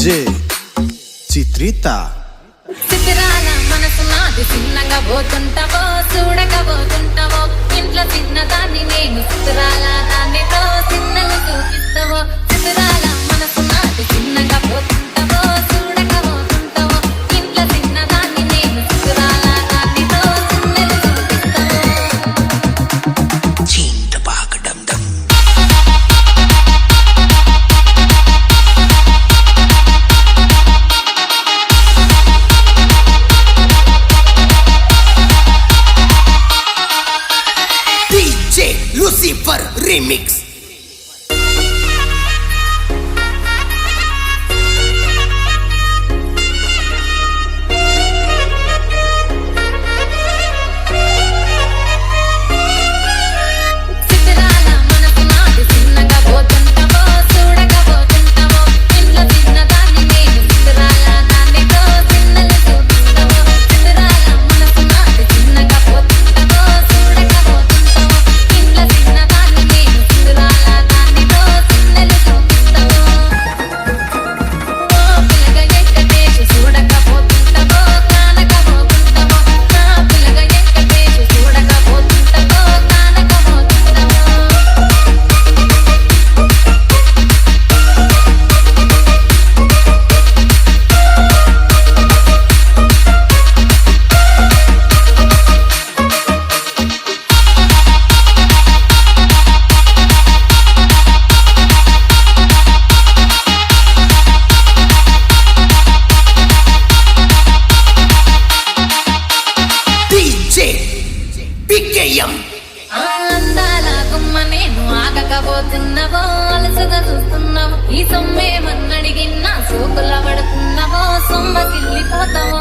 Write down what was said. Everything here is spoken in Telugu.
డీజే చిత్రిత చిత్రాల మనసు నాది చిన్నగా పోతుంటావో చూడకపోతుంటావో ఇంట్లో చిన్నదాన్ని నేను చిత్రాల దానితో చిన్నలు చూపిస్తావో చిత్రాల మనసు నాది చిన్నగా పోతుంటావో చూడకపోతుంటావో ఇంట్లో చిన్నదాన్ని నేను చిత్రాల దానితో చిన్నలు చూపిస్తావో చీంట పాకడం దమ్ Lucifer Remix. అందాల గుమ్మ నేను ఆగకపోతున్నావో అలసగా చూస్తున్నావు ఈ సొమ్మేమన్నడిగిన్నా సోకుల పడుతున్నావో సొమ్మకిల్లిపోతావో